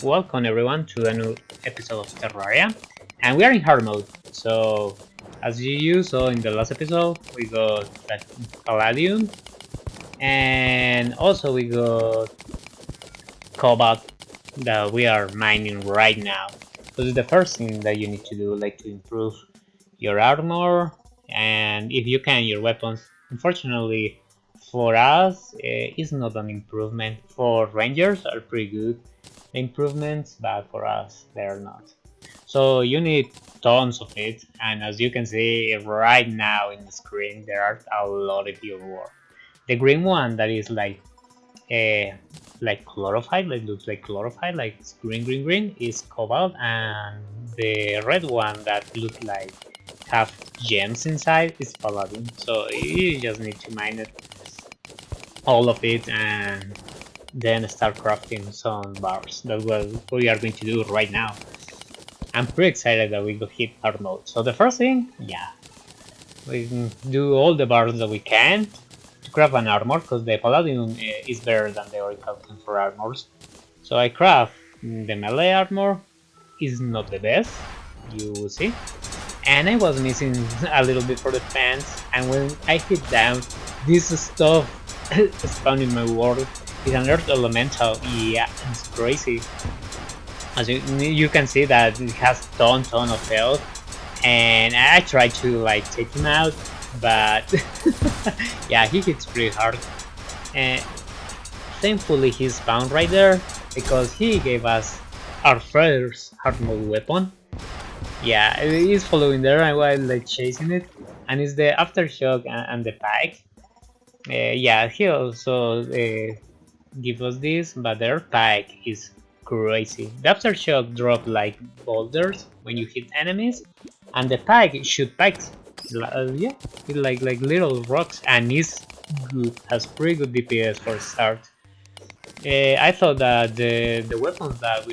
Welcome everyone to a new episode of Terraria, and we are in hard mode. So, as you saw in the last episode, we got that Palladium, and also we got Cobalt that we are mining right now. So this is the first thing that you need to do, like to improve your armor, and if you can, your weapons. Unfortunately, for us, it's not an improvement. For rangers, are pretty good improvements, but for us, they're not. So you need tons of it, and as you can see right now in the screen, there are a lot of your work. The green one that is uh, like chlorophyte, like looks like chlorophyte, like it's green, is cobalt, and the red one that looks like have gems inside is palladium. So you just need to mine it, all of it, and then start crafting some bars. That's what we are going to do right now. I'm pretty excited that we will hit our mode. So the first thing, yeah, we can do all the bars that we can to craft an armor, because the palladium is better than the oracle for armors. So I craft the melee armor, is not the best, you will see. And I was missing a little bit for the fence, and when I hit down, this stuff spawned in my world is an earth elemental. Yeah, it's crazy. As you can see that it has ton of health, and I tried to like take him out, but yeah, he hits pretty hard. And thankfully he spawned right there, because he gave us our first hard mode weapon. Yeah, he's following there and while like chasing it, and it's the aftershock and the pike. Yeah, he also give us this, but their pike is crazy. The aftershock drop like boulders when you hit enemies, and the pike shoot pikes. Yeah, like little rocks, and is good. Has pretty good DPS for start. I thought that the weapons that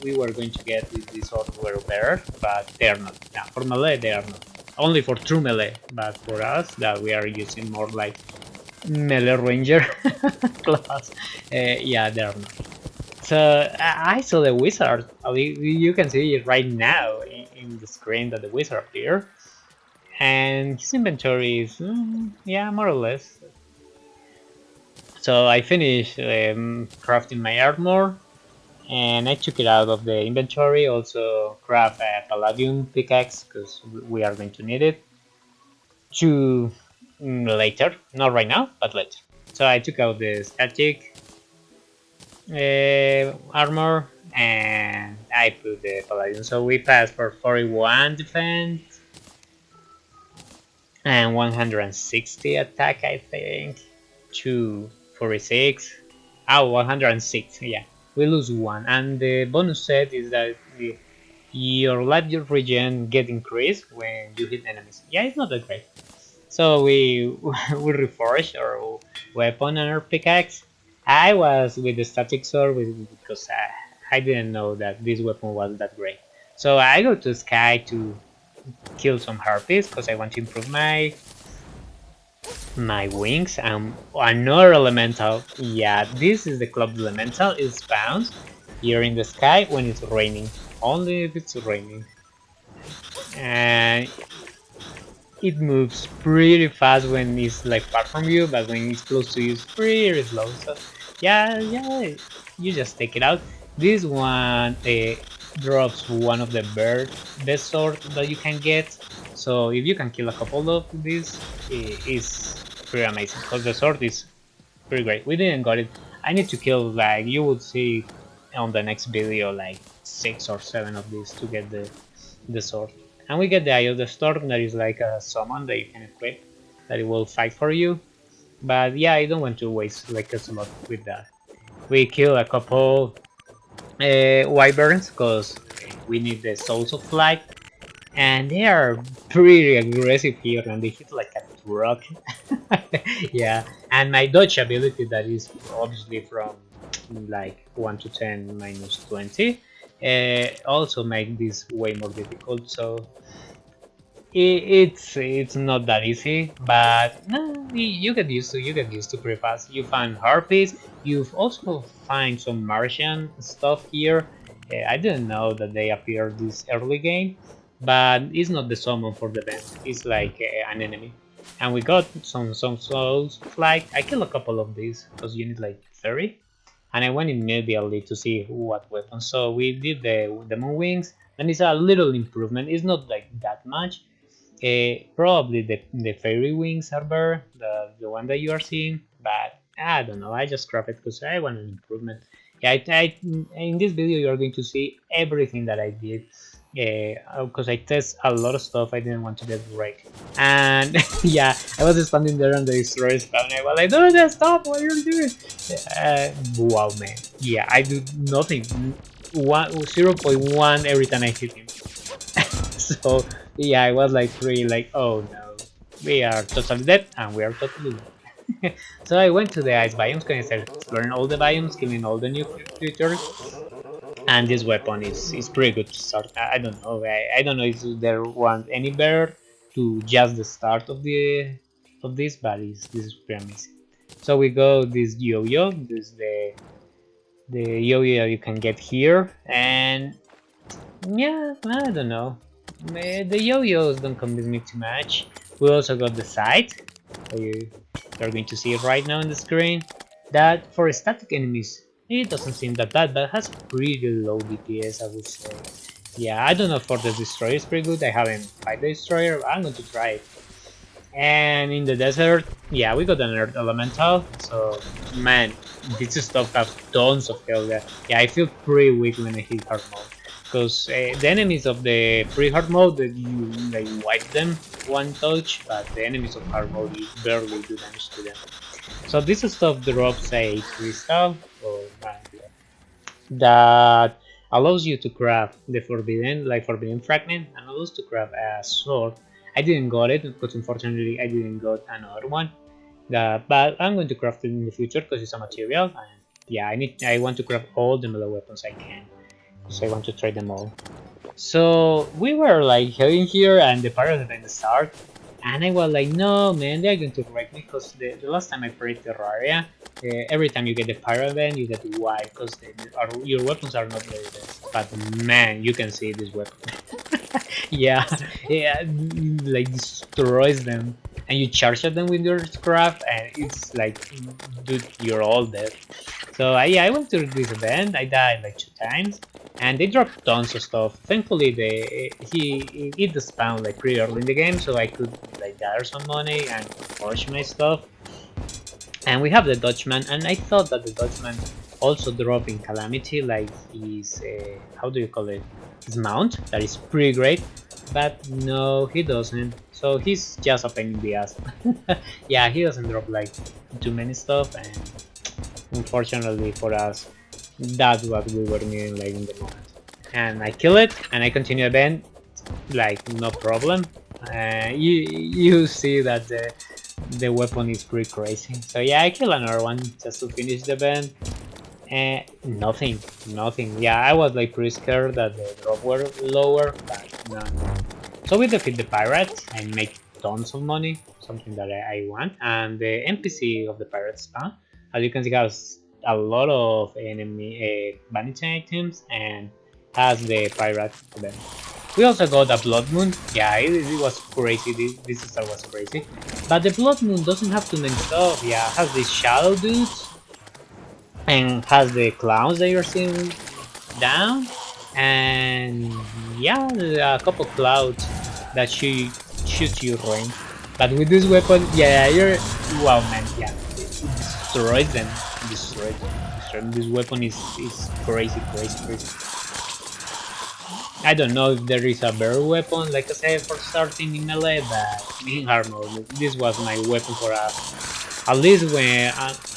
we were going to get with this sword were better, but they are not. Yeah, for melee they are not. Only for true melee, but for us that we are using more like melee ranger class, yeah, they are not. So I saw the wizard. You can see it right now in the screen that the wizard appeared, and his inventory is yeah, more or less. So I finished crafting my armor, and I took it out of the inventory. Also craft a palladium pickaxe, because we are going to need it to later, not right now, but later. So I took out the static armor, and I put the palladium. So we passed for 41 defense and 160 attack, I think, to 46. Oh, 106, yeah. We lose one, and the bonus set is that your life regen get increased when you hit enemies. Yeah, it's not that great. So we we reforged our weapon and our pickaxe. I was with the static sword because I didn't know that this weapon was that great. So I go to sky to kill some harpies, because I want to improve my wings, and another elemental. Yeah, this is the club elemental. It spawns here in the sky when it's raining, only if it's raining, and it moves pretty fast when it's like far from you, but when it's close to you it's pretty slow. So yeah, you just take it out. This one drops one of the best sword that you can get. So if you can kill a couple of these, it is pretty amazing, because the sword is pretty great. We didn't got it. I need to kill, like you would see on the next video, like 6 or 7 of these to get the sword. And we get the Eye of the Storm, that is like a summon that you can equip, that it will fight for you. But yeah, I don't want to waste like a slot with that. We kill a couple wyverns, because we need the Souls of Flight, and they are pretty aggressive here, and they hit like a truck. Yeah, and my dodge ability, that is obviously from like 1 to 10 minus 20, also make this way more difficult. So it's not that easy, but no, you get used to pretty fast. You find harpies. You've also find some Martian stuff here. I didn't know that they appeared this early game, but it's not the summon for the event. It's like an enemy. And we got some souls flag. I killed a couple of these because you need like 30, and I went immediately to see what weapon. So we did the moon wings, and it's a little improvement. It's not like that much. Probably the fairy wings are better, the one that you are seeing, but I don't know. I just scrap it because I want an improvement. Yeah, in this video you are going to see everything that I did, because I test a lot of stuff. I didn't want to get wrecked, and yeah, I was standing there on the destroyer spawn. I was like, "No, stop! What are you doing?" Wow, man. Yeah, I do nothing. 0.1 every time I hit him. So yeah, I was like really like, oh no, we are totally dead and we are totally dead. So I went to the ice biomes, and I started exploring all the biomes, killing all the new creatures, and this weapon is pretty good to start. I don't know, I don't know if there was any better to just the start of this, but this is pretty amazing. So we go this yo-yo, this the yo-yo you can get here, and yeah, I don't know. The yo-yos don't convince me too much. We also got the sight. You're going to see it right now on the screen. That for static enemies, it doesn't seem that bad, but it has pretty low DPS, I would say. Yeah, I don't know for the destroyer is pretty good. I haven't fight the destroyer. I'm going to try it. And in the desert, yeah, we got an earth elemental. So man, this stuff has tons of health. Yeah, I feel pretty weak when I hit hard mode, because the enemies of the pre-hard mode, you like wipe them one touch, but the enemies of hard mode you barely do damage to them. So this stuff drops a crystal or that allows you to craft the forbidden fragment, and allows to craft a sword. I didn't got it because unfortunately I didn't got another one. But I'm going to craft it in the future because it's a material, and yeah, I want to craft all the melee weapons I can, so I want to try them all. So we were like heading here, and the pirate event started, and I was like, no man, they're going to wreck me, because the last time I played Terraria, every time you get the pirate event, you get wiped because your weapons are not very best. But man, you can see this weapon. Yeah, yeah, like destroys them, and you charge at them with your craft, and it's like, dude, you're all dead. So yeah, I went to this event. I died like 2 times, and they dropped tons of stuff. Thankfully, it spawned like pretty early in the game, so I could like gather some money and forge my stuff. And we have the Dutchman, and I thought that the Dutchman also dropped in Calamity, like his how do you call it? His mount. That is pretty great, but no, he doesn't. So he's just a pain in the ass. Yeah, he doesn't drop like too many stuff, and unfortunately for us, that's what we were needing like in the moment. And I kill it, and I continue event like no problem. You see that the weapon is pretty crazy. So yeah, I kill another one just to finish the event. And nothing. Yeah, I was like pretty scared that the drop were lower, but no. So we defeat the pirates and make tons of money, something that I want. And the NPC of the pirates spawn, as you can see, has a lot of enemy vanity items and has the pirate event. We also got a Blood Moon. Yeah, it was crazy. This star was crazy. But the Blood Moon doesn't have too many stuff. Yeah, it has these shadow dudes, and has the clowns that you're seeing down, and yeah, a couple clouds that shoot you range. But with this weapon, yeah, you're wow, man. Yeah, it destroys them. Destroys them. This weapon is crazy. I don't know if there is a better weapon, like I said, for starting in melee, but in hard mode, this was my weapon for at least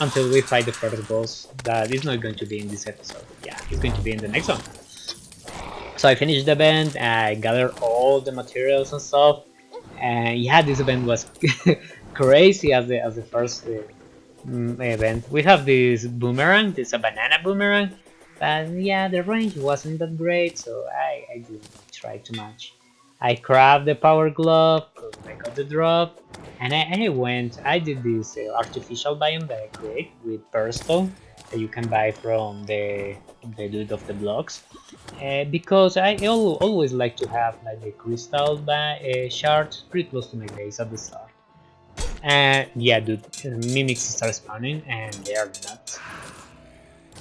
until we fight the first boss. That is not going to be in this episode. Yeah, it's going to be in the next one. So I finished the event, I gathered all the materials and stuff, and yeah, this event was crazy as the first event. We have this boomerang, this a banana boomerang, but yeah, the range wasn't that great, so I didn't try too much. I grabbed the power glove because I got the drop, and I did this artificial biome that I create with Pearlstone that you can buy from the dude of the blocks. Because I always like to have like the crystal shards pretty close to my base at the start. And yeah, dude, mimics start spawning and they are nuts.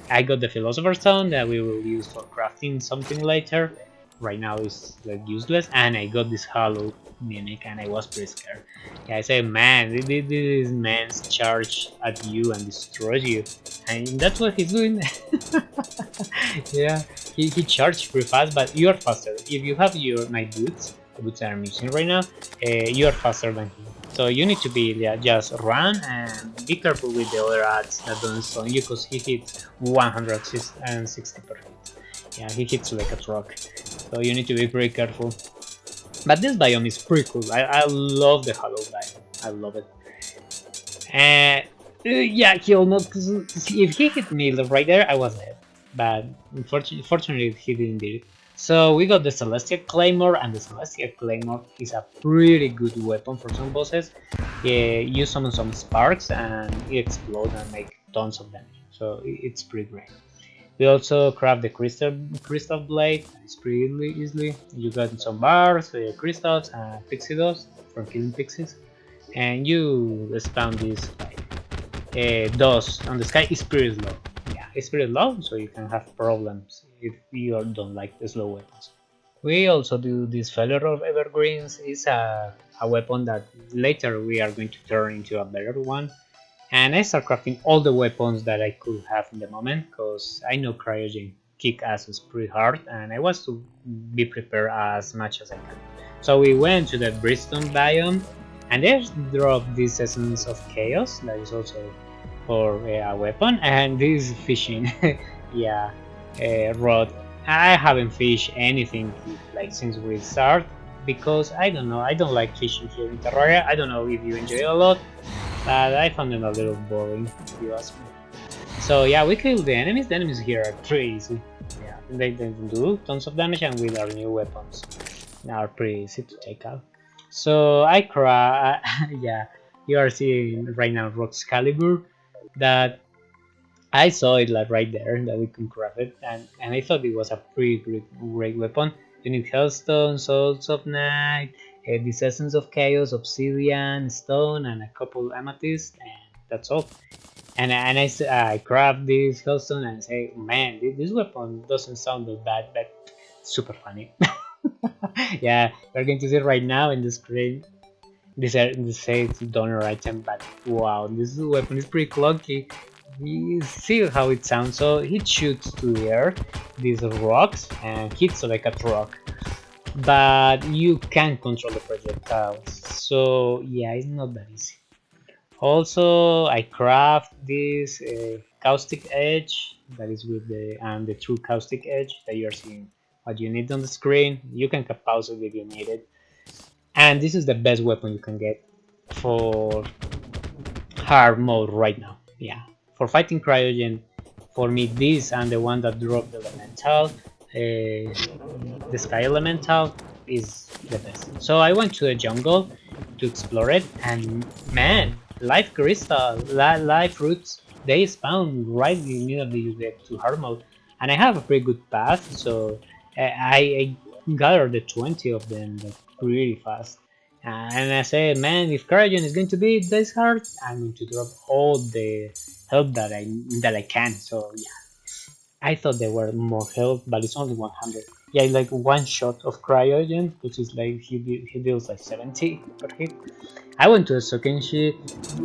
I got the Philosopher's Stone that we will use for crafting something later. Right now it's like useless, and I got this hollow mimic, and I was pretty scared. Yeah, I said, man, this man's charge at you and destroys you, and that's what he's doing. Yeah, he charged pretty fast, but you are faster. If you have my boots, the boots that I'm using right now, you are faster than him. So you need to be, yeah, just run and be careful with the other ads that don't stun you, because he hits 160 per hit. Yeah, he hits like a truck. So you need to be very careful. But this biome is pretty cool. I love the hollow biome. I love it. And yeah, he almost, if he hit me right there, I was dead. But unfortunately, he didn't do it. So we got the Celestial Claymore, and the Celestial Claymore is a pretty good weapon for some bosses. You summon some sparks and it explodes and make tons of damage. So it's pretty great. We also craft the crystal blade. It's pretty easily. You got some bars, crystals, and pixie dust from killing pixies, and you spawn this dust on the sky. Is pretty slow. Yeah, it's pretty low, so you can have problems if you don't like the slow weapons. We also do this Feller of Evergreens. It's a weapon that later we are going to turn into a better one. And I start crafting all the weapons that I could have in the moment, because I know Cryogen kick asses pretty hard, and I want to be prepared as much as I can. So we went to the Brimstone biome, and they dropped this Essence of Chaos that is also for a weapon, and this fishing, yeah, rod. I haven't fished anything like since we start, because I don't know, I don't like fishing here in Terraria. I don't know if you enjoy it a lot, but I found it a little boring, if you ask me. So yeah, we killed the enemies. The enemies here are pretty easy. Yeah, they do tons of damage, and with our new weapons, they are pretty easy to take out. So I cry. Yeah, you are seeing right now Roxcalibur, that I saw it like right there that we can craft it, and I thought it was a pretty great weapon. You need Hellstone, Souls of Night, this Essence of Chaos, Obsidian, Stone, and a couple Amethyst, and that's all. And I craft this Hellstone and say, man, this weapon doesn't sound that bad, but super funny. Yeah, we're going to see right now in the screen. This says donor item, but wow, this weapon is pretty clunky. You see how it sounds. So it shoots to the air these rocks and hits like a truck, but you can control the projectiles. So yeah, it's not that easy. Also, I craft this Caustic Edge that is with the true Caustic Edge that you are seeing. What you need on the screen. You can pause it if you need it. And this is the best weapon you can get for hard mode right now. Yeah, for fighting Cryogen, for me this and the one that dropped the Elemental, the Sky Elemental, is the best. So I went to the jungle to explore it, and man, live crystal, live roots, they spawn right immediately you get to hard mode, and I have a pretty good path, so I gathered the 20 of them like, pretty fast. And I said, man, if Cryogen is going to be this hard, I'm going to drop all the help that I can. So yeah, I thought there were more health, but it's only 100. Yeah, like one shot of Cryogen, which is like he deals like 70 per hit. I went to a Sokenshi.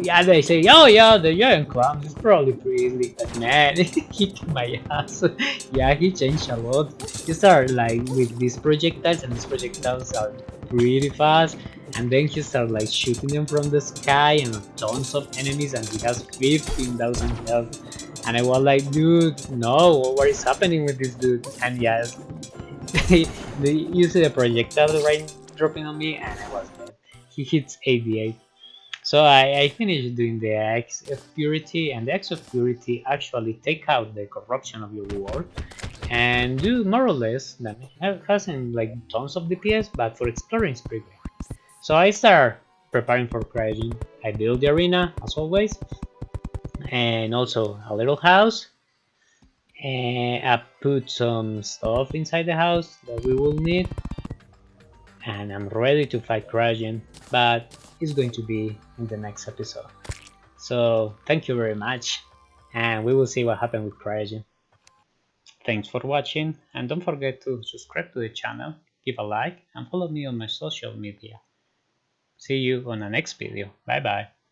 Yeah, they say, oh yeah, the giant clown is probably pretty easy, but man, he kicked my ass. Yeah, he changed a lot. He started like with these projectiles, and these projectiles are pretty fast. And then he started like shooting them from the sky, and tons of enemies, and he has 15,000 health. And I was like, dude, no, what is happening with this dude? And yes, you see the projectile right dropping on me, and I was dead. He hits 88. So I finished doing the X of Purity, and the X of Purity actually take out the corruption of your reward, and do more or less than it hasn't like tons of DPS, but for exploring it's pretty great. So I start preparing for cryogene. I build the arena as always, and also a little house, and I put some stuff inside the house that we will need, and I'm ready to fight cryogene, but it's going to be in the next episode. So thank you very much, and we will see what happens with cryogene. Thanks for watching, and don't forget to subscribe to the channel, give a like, and follow me on my social media. See you on the next video. Bye bye.